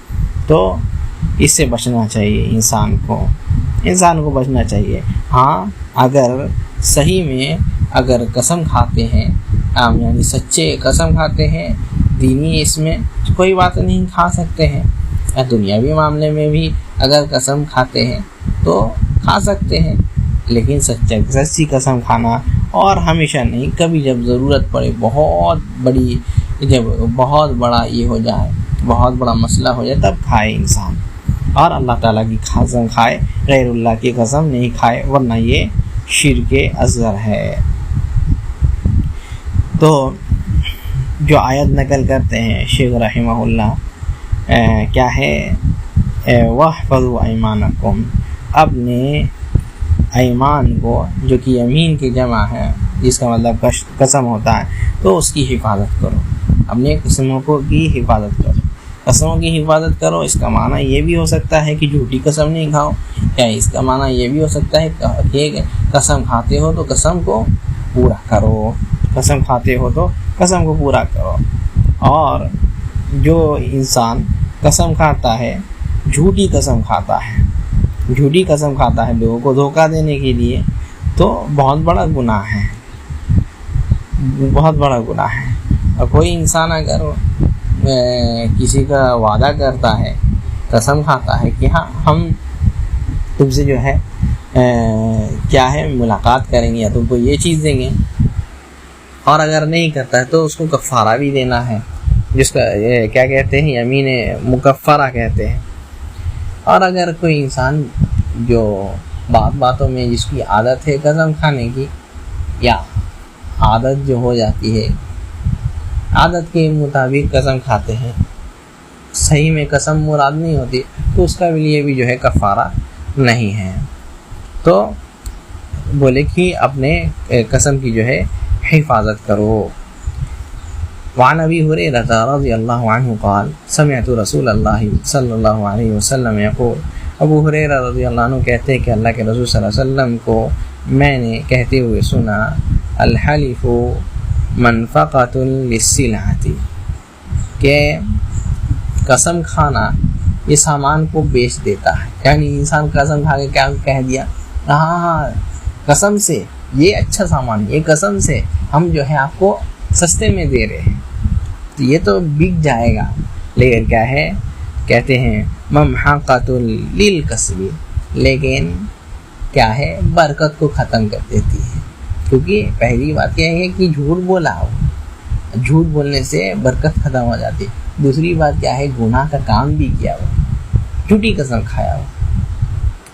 تو اس سے بچنا چاہیے انسان کو بچنا چاہیے۔ ہاں اگر صحیح میں اگر قسم کھاتے ہیں، یعنی سچے قسم کھاتے ہیں دینی، اس میں کوئی بات نہیں، کھا سکتے ہیں، یا دنیاوی معاملے میں بھی اگر قسم کھاتے ہیں تو کھا سکتے ہیں، لیکن سچی قسم کھانا اور ہمیشہ نہیں، کبھی جب ضرورت پڑے، جب بہت بڑا یہ ہو جائے، بہت بڑا مسئلہ ہو جائے، تب کھائے انسان، اور اللہ تعالیٰ کی قسم کھائے، غیر اللہ کی قسم نہیں کھائے، ورنہ یہ شرک اصغر ہے۔ تو جو آیت نقل کرتے ہیں شیخ رحمہ اللہ، کیا ہے، وَاحْفَظُوا أَيْمَانَكُمْ، اپنے ایمان کو، جو کہ یمین کی جمع ہے، جس کا مطلب قسم ہوتا ہے، تو اس کی حفاظت کرو، اپنے قسموں کی حفاظت کرو، قسموں کی حفاظت کرو۔ اس کا معنی یہ بھی ہو سکتا ہے کہ جھوٹی قسم نہیں کھاؤ، یا اس کا معنی یہ بھی ہو سکتا ہے کہ قسم کھاتے ہو تو قسم کو پورا کرو، قسم کھاتے ہو تو قسم کو پورا کرو۔ اور جو انسان قسم کھاتا ہے، جھوٹی قسم کھاتا ہے لوگوں کو دھوکہ دینے کے لیے، تو بہت بڑا گناہ ہے، بہت بڑا گناہ ہے۔ اور کوئی انسان اگر کسی کا وعدہ کرتا ہے، قسم کھاتا ہے کہ ہاں ہم تم سے جو ہے کیا ہے ملاقات کریں گے، یا تم کو یہ چیز دیں گے، اور اگر نہیں کرتا ہے تو اس کو کفارہ بھی دینا ہے، جس کا کیا کہتے ہیں، یمین مکفرہ کہتے ہیں۔ اور اگر کوئی انسان جو باتوں میں جس کی عادت ہے قسم کھانے کی، یا عادت جو ہو جاتی ہے، عادت کے مطابق قسم کھاتے ہیں، صحیح میں قسم مراد نہیں ہوتی، تو اس کا لیے بھی جو ہے کفارہ نہیں ہے۔ تو بولے کہ اپنے قسم کی جو ہے حفاظت کرو۔ وعن ابی ہریرہ رضی اللہ عنہ قال سمعت رسول اللہ صلی اللہ علیہ وسلم یقول، ابو ہریرہ رضی اللہ عنہ کہتے ہیں کہ اللہ کے رسول صلی اللہ علیہ وسلم کو میں نے کہتے ہوئے سنا، الحلف منفقۃ للسلعۃ، کہ قسم کھانا یہ سامان کو بیچ دیتا ہے۔ یعنی انسان قسم کھا کے کیا کہہ دیا، ہاں قسم سے یہ اچھا سامان، یہ قسم سے ہم جو ہے آپ کو سستے میں دے رہے ہیں، تو یہ تو بک جائے گا، لیکن کیا ہے، کہتے ہیں ممحقۃ للکسب، لیکن کیا ہے برکت کو ختم کر دیتی ہے، کیونکہ پہلی بات کیا ہے کہ جھوٹ بولا ہو، جھوٹ بولنے سے برکت ختم ہو جاتی ہے۔ دوسری بات کیا ہے، گناہ کا کام بھی کیا ہو، جھوٹی قسم کھایا ہو،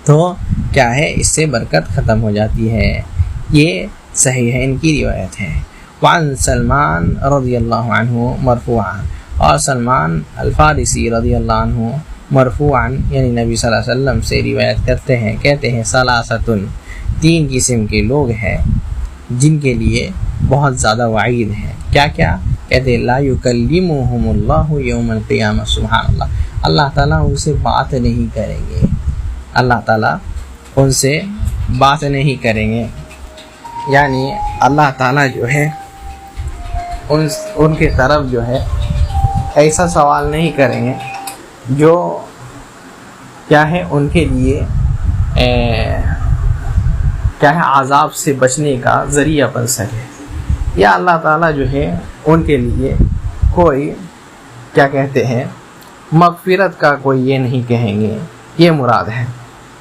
تو کیا ہے اس سے برکت ختم ہو جاتی ہے۔ یہ صحیح ہے، ان کی روایت ہے۔ وعن سلمان رضی اللہ عنہ مرفوعا، اور سلمان الفارسی رضی اللہ عنہ مرفوعا یعنی نبی صلی اللہ علیہ وسلم سے روایت کرتے ہیں، کہتے ہیں ثلاثۃ، تین قسم کے لوگ ہیں جن کے لیے بہت زیادہ وعید ہے۔ کیا کیا کہتے ہیں، لا یکلمہم اللہ یوم القیامہ، سبحان اللہ، اللہ تعالیٰ ان سے بات نہیں کریں گے، اللہ تعالیٰ ان سے بات نہیں کریں گے، یعنی اللہ تعالیٰ جو ہے ان کے طرف جو ہے ایسا سوال نہیں کریں گے جو کیا ہے ان کے لیے کیا ہے عذاب سے بچنے کا ذریعہ بن سکے، یا اللہ تعالیٰ جو ہے ان کے لیے کوئی کیا کہتے ہیں مغفرت کا کوئی یہ نہیں کہیں گے، یہ مراد ہے۔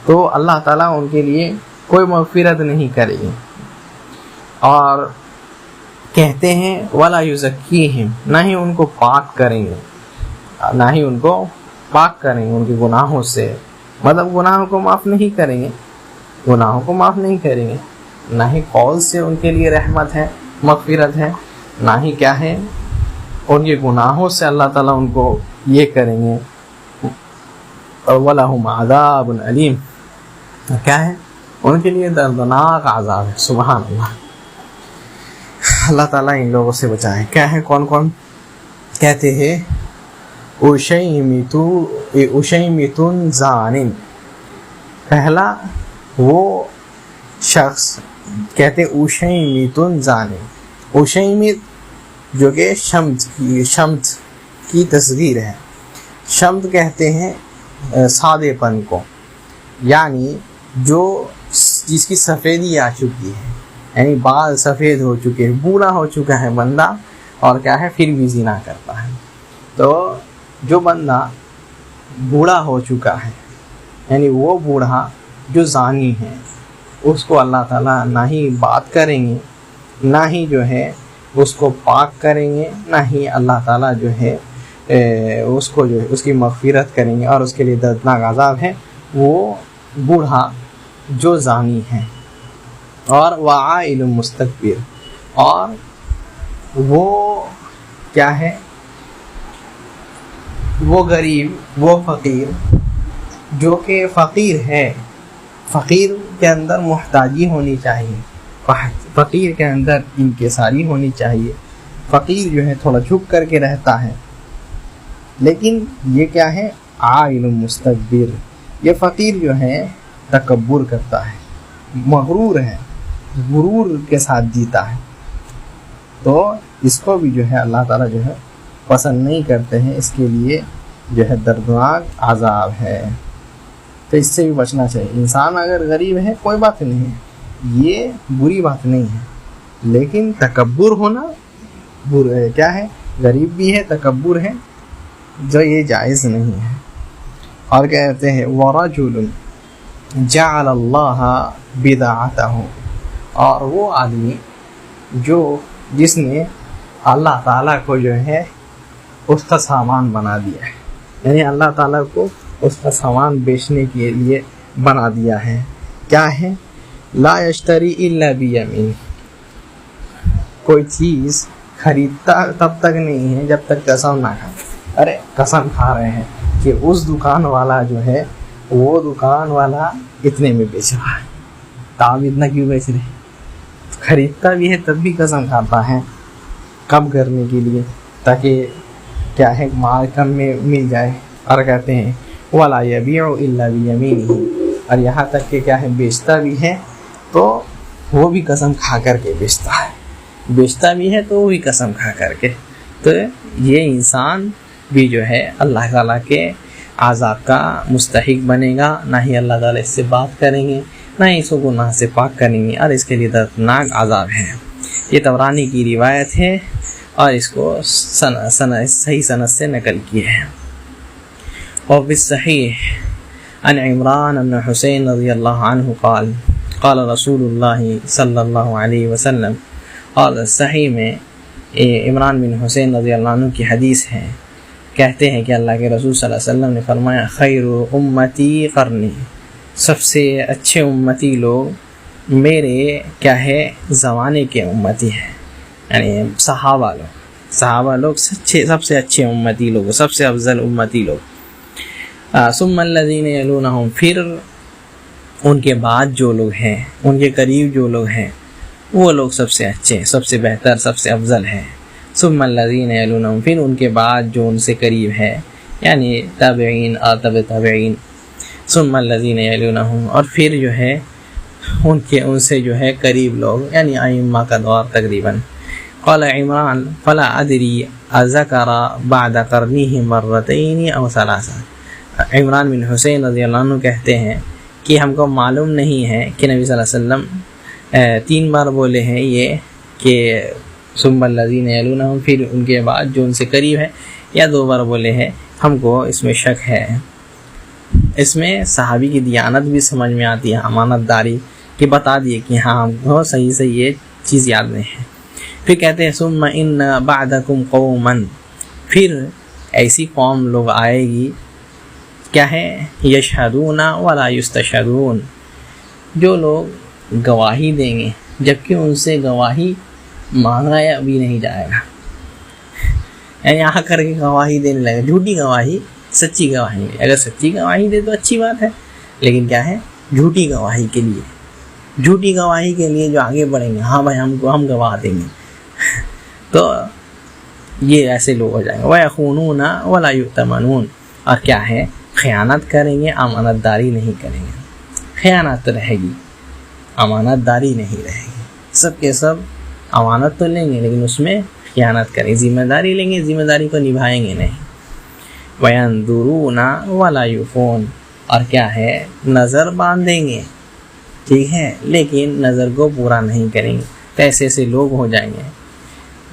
تو اللہ تعالیٰ ان کے لیے کوئی مغفرت نہیں کرے گی، اور کہتے ہیں ولا یزکیہم، نہ ہی ان کو پاک کریں گے، نہ ہی ان کو پاک کریں گے ان کے گناہوں سے، مطلب گناہوں کو معاف نہیں کریں گے، گناہوں کو معاف نہیں کریں گے، نہ ہی قول سے ان کے لیے رحمت ہے، مغفرت ہے، نہ ہی کیا ہے ان کے گناہوں سے اللہ تعالیٰ ان کو یہ کریں گے، وَلَهُمْ عَذَابٌ عَلِيمٌ، کیا ہے ان کے لیے دردناک عذاب ہے. سبحان اللہ. اللہ تعالیٰ ان لوگوں سے بچائے. کیا ہے؟ کون کون؟ کہتے ہیں اشیمتن زانن. پہلا وہ شخص کہتے اشیمتن زانن. اشیمت جو کہ شمت کی تصغیر ہے. شمت کہتے ہیں سادے پن کو، یعنی جس کی سفیدی آ چکی ہے، یعنی بال سفید ہو چکے ہیں، بوڑھا ہو چکا ہے بندہ، اور کیا ہے پھر بھی زنا کرتا ہے. تو جو بندہ بوڑھا ہو چکا ہے، یعنی وہ بوڑھا جو زانی ہے، اس کو اللہ تعالیٰ نہ ہی بات کریں گے، نہ ہی جو ہے اس کو پاک کریں گے، نہ ہی اللہ تعالیٰ جو ہے اس کو جو ہے اس کی مغفرت کریں گے، اور اس کے لیے دردناک عذاب ہے وہ بوڑھا جو زانی ہے. اور وعائل مستکبر، اور وہ کیا ہے؟ وہ غریب، وہ فقیر جو کہ فقیر ہے. فقیر کے اندر محتاجی ہونی چاہیے، فقیر کے اندر انکساری ہونی چاہیے. فقیر جو ہے تھوڑا جھک کر کے رہتا ہے، لیکن یہ کیا ہے؟ عائل مستکبر. یہ فقیر جو ہے تکبر کرتا ہے، مغرور ہے، غرور کے ساتھ جیتا ہے. تو اس کو بھی جو ہے اللہ تعالیٰ جو ہے پسند نہیں کرتے ہیں. اس کے لیے جو ہے دردناک عذاب ہے. تو اس سے بھی بچنا چاہیے. انسان اگر غریب ہے کوئی بات نہیں ہے، یہ بری بات نہیں ہے، لیکن تکبر ہونا کیا ہے؟ غریب بھی ہے، تکبر ہے، جو یہ جائز نہیں ہے. اور کہتے ہیں وَرَجُلٌ جَعَلَ اللَّهَ بِضَاعَتَهُ. اور وہ آدمی جس نے اللہ تعالیٰ کو جو ہے اس کا سامان بنا دیا ہے، یعنی اللہ تعالیٰ کو اس کا سامان بیچنے کے لیے بنا دیا ہے. کیا ہے؟ لا یشتری الا بیمین. کوئی چیز خریدتا تب تک نہیں ہے جب تک قسم نہ کھائے. ارے قسم کھا رہے ہیں کہ اس دکان والا جو ہے وہ دکان والا اتنے میں بیچ رہا ہے، تو آپ اتنا کیوں بیچ رہے ہیں؟ خریدتا بھی ہے تب بھی قسم کھاتا ہے، کم کرنے کے لیے، تاکہ کیا ہے مال کم میں مل جائے. اور کہتے ہیں وَلَا يَبِيعُ إِلَّا بِيَمِينِهِ. اور یہاں تک کہ کیا ہے بیچتا بھی ہے تو وہ بھی قسم کھا کر کے بیچتا ہے، بیچتا بھی ہے تو وہ بھی قسم کھا کر کے. تو یہ انسان بھی جو ہے اللہ تعالیٰ کے عذاب کا مستحق بنے گا. نہ ہی اللہ تعالیٰ اس سے بات کریں گے، نہ ہی اس کو گناہ سے پاک کریں گے، اور اس کے لیے دردناک عذاب ہے. یہ طبرانی کی روایت ہے، اور اس کو صحیح سند سے نقل کی ہے. اور بالصحیح عن عمران بن حسین رضی اللہ عنہ قال قال رسول اللہ صلی اللہ علیہ وسلم. اور صحیح میں عمران بن حسین رضی اللہ عنہ کی حدیث ہے، کہتے ہیں کہ اللہ کے رسول صلی اللہ علیہ وسلم نے فرمایا خیر امتی قرنی. سب سے اچھے امتی لوگ میرے کیا ہے زمانے کے امتی ہیں، یعنی صحابہ لوگ سب سے اچھے امتی لوگ، سب سے افضل امتی لوگ. ثم الذین یلونہم، پھر ان کے بعد جو لوگ ہیں، ان کے قریب جو لوگ ہیں، وہ لوگ سب سے اچھے، سب سے بہتر، سب سے افضل ہیں. ثم الذین یلونہم، پھر ان کے بعد جو ان سے قریب ہے، یعنی تابعین اور تبع تابعین. ثم الذین یلونہم، اور پھر جو ہے ان سے جو ہے قریب لوگ، یعنی ائمہ کا دور تقریباً. قال عمران فلا ادری اذکر بعد قرنہ مرتین او ثلاثہ. عمران بن حسین رضی اللہ عنہ کہتے ہیں کہ ہم کو معلوم نہیں ہے کہ نبی صلی اللہ علیہ وسلم 3 بار بولے ہیں یہ کہ ثم الذین یلونہم، پھر ان کے بعد جو ان سے قریب ہے، یا 2 بار بولے ہیں. ہم کو اس میں شک ہے. اس میں صحابی کی دیانت بھی سمجھ میں آتی ہے، امانت داری کہ بتا دیے کہ ہاں ہم کو صحیح سے یہ چیز یاد نہیں ہے. پھر کہتے ہیں ثم ان بعدکم قوما، پھر ایسی قوم لوگ آئے گی، کیا ہے یشہدون ولا یستشہدون، جو لوگ گواہی دیں گے جبکہ ان سے گواہی مانگا بھی نہیں جائے گا. یعنی آ کر کے گواہی دینے لگے، جھوٹی گواہی، سچی گواہی. اگر سچی گواہی دے تو اچھی بات ہے، لیکن کیا ہے جھوٹی گواہی کے لیے جھوٹی گواہی کے لیے جو آگے بڑھیں گے، ہاں بھائی ہم گواہ دیں گے، تو یہ ایسے لوگ ہو جائیں گے۔ وَيَخُونُونَ وَلَا يُؤْتَمَنُونَ، اور کیا ہے، خیانت کریں گے، امانت داری نہیں کریں گے۔ خیانت رہے گی، امانت داری نہیں رہے گی۔ سب کے سب امانت تو لیں گے لیکن اس میں خیانت کریں، ذمہ داری لیں گے، ذمہ داری کو نبھائیں گے نہیں۔ وَيَنْظُرُونَ وَلَا يُوفُونَ، اور کیا ہے، نظر باندھیں گے، ٹھیک ہے، لیکن نظر کو پورا نہیں کریں گے۔ تو ایسے لوگ ہو جائیں گے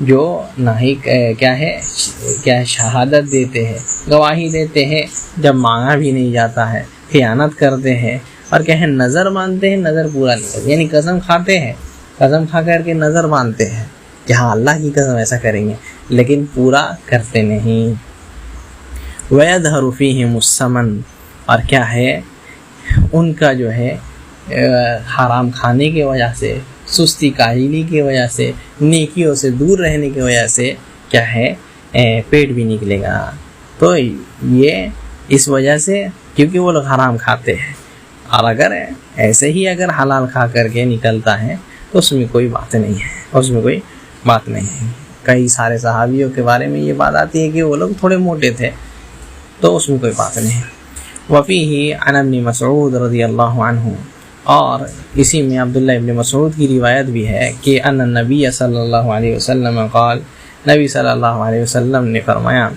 جو نہ ہی کیا ہے شہادت دیتے ہیں، گواہی دیتے ہیں جب مانگا بھی نہیں جاتا ہے، خیانت کرتے ہیں، اور کیا ہے، نظر باندھتے ہیں، نظر پورا نہیں کرتے، یعنی قسم کھاتے ہیں، قسم کھا کر کے نظر باندھتے ہیں کہ ہاں اللہ کی قسم ایسا کریں گے، لیکن پورا کرتے نہیں۔ وَيَظْهَرُ فِيهِمُ السَّمَنُ، اور کیا ہے، ان کا جو ہے حرام کھانے کی وجہ سے، سستی کاہلی کی وجہ سے، نیکیوں سے دور رہنے کی وجہ سے کیا ہے، پیٹ بھی نکلے گا۔ تو یہ اس وجہ سے، کیونکہ وہ لوگ حرام کھاتے ہیں، اور اگر ایسے ہی اگر حلال کھا کر کے نکلتا ہے تو اس میں کوئی بات نہیں ہے، اس میں کوئی بات نہیں ہے۔ کئی سارے صحابیوں کے بارے میں یہ بات آتی ہے کہ وہ لوگ تھوڑے موٹے تھے، تو اس میں کوئی بات نہیں۔ وفیہ عن ابن مسعود رضی اللہ عنہ، اور اسی میں عبداللہ ابن مسعود کی روایت بھی ہے کہ ان النبی صلی اللہ علیہ وسلم قال، نبی صلی اللہ علیہ وسلم نے فرمایا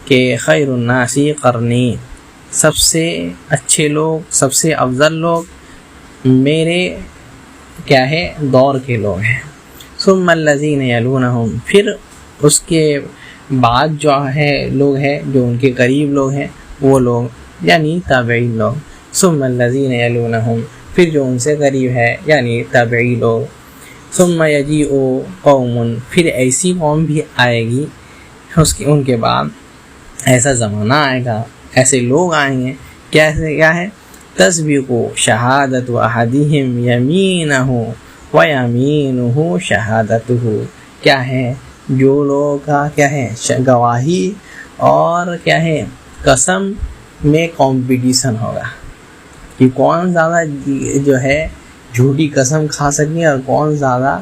کہ خیر الناس قرنی، سب سے اچھے لوگ، سب سے افضل لوگ میرے کیا ہے دور کے لوگ ہیں۔ ثم الذین یلونہم، پھر اس کے بعد جو ہے لوگ ہیں جو ان کے قریب لوگ ہیں وہ لوگ، یعنی تابعین لوگ۔ ثم الذین یلونہم، پھر جو ان سے قریب ہے یعنی تابعی لوگ۔ ثم یجیء قوم، پھر ایسی قوم بھی آئے گی ان کے بعد، ایسا زمانہ آئے گا، ایسے لوگ آئیں گے، کیا ہے، تسبق شہادت احدہم یمینہ ویمینہ شہادتہ، کیا ہے، جو لوگوں کا کیا ہے گواہی اور کیا ہے قسم میں کمپٹیشن ہوگا کہ کون زیادہ جو ہے جھوٹی قسم کھا سکے اور کون زیادہ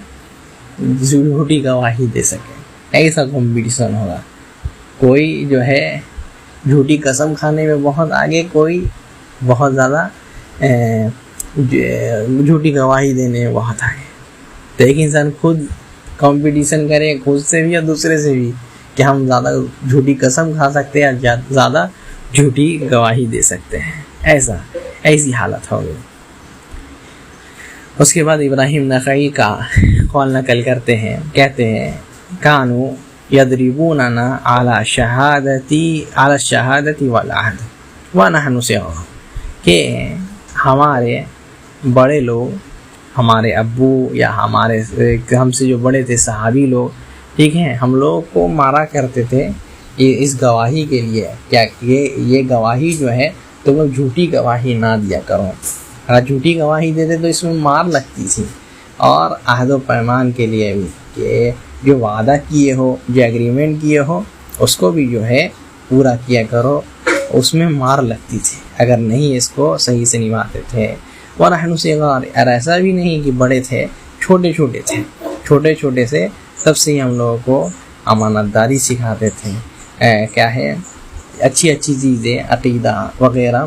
جھوٹی گواہی دے سکے، ایسا کمپٹیشن ہوگا۔ کوئی جو ہے جھوٹی قسم کھانے میں بہت آگے، کوئی بہت زیادہ جھوٹی گواہی دینے میں بہت آگے۔ تو ایک انسان خود کمپٹیشن کرے خود سے بھی اور دوسرے سے بھی کہ ہم زیادہ جھوٹی قسم کھا سکتے ہیں یا زیادہ جھوٹی گواہی دے سکتے ہیں، ایسی حالت ہوگی۔ اس کے بعد ابراہیم نخعی کا قول نقل کرتے ہیں، کہتے ہیں کانو یضربوننا علی الشہادتی والعہد ونحن صغار، کہ ہمارے بڑے لوگ، ہمارے ابو یا ہم سے جو بڑے تھے صحابی لوگ، ٹھیک ہیں، ہم لوگ کو مارا کرتے تھے اس گواہی کے لیے، کیا یہ گواہی جو ہے تو وہ جھوٹی گواہی نہ دیا کرو، اگر جھوٹی گواہی دیتے تو اس میں مار لگتی تھی۔ اور عہد و پیمان کے لیے بھی کہ جو وعدہ کیے ہو، جو ایگریمنٹ کیے ہو، اس کو بھی جو ہے پورا کیا کرو، اس میں مار لگتی تھی اگر نہیں اس کو صحیح سے نبھاتے تھے۔ ونحن صغار، اور ایسا بھی نہیں کہ بڑے تھے، چھوٹے چھوٹے تھے، چھوٹے چھوٹے سے تب سے ہی ہم لوگوں کو امانت داری سکھاتے تھے، کیا ہے اچھی چیزیں، عقیدہ وغیرہ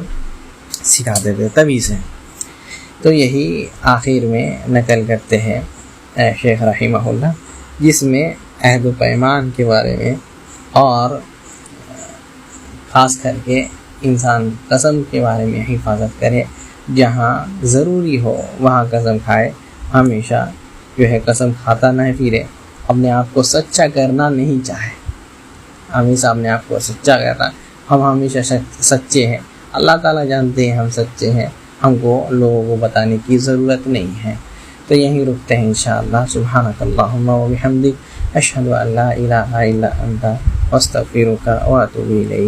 سکھاتے تھے تبھی سے۔ تو یہی آخر میں نقل کرتے ہیں شیخ رحمہ اللہ، جس میں عہد و پیمان کے بارے میں اور خاص کر کے انسان قسم کے بارے میں حفاظت کرے، جہاں ضروری ہو وہاں قسم کھائے، ہمیشہ جو ہے قسم کھاتا نہ پھرے، اپنے آپ کو سچا کرنا نہیں چاہے، ہمیشہ اپنے آپ کو سچا کرنا، ہم ہمیشہ سچے ہیں، اللہ تعالیٰ جانتے ہیں ہم سچے ہیں، ہم کو لوگوں کو بتانے کی ضرورت نہیں ہے۔ تو یہیں رکتے ہیں انشاءاللہ۔ سبحانک اللہم و بحمدک، اشہد ان لا الہ الا انت، استغفرک و اتوب الیک۔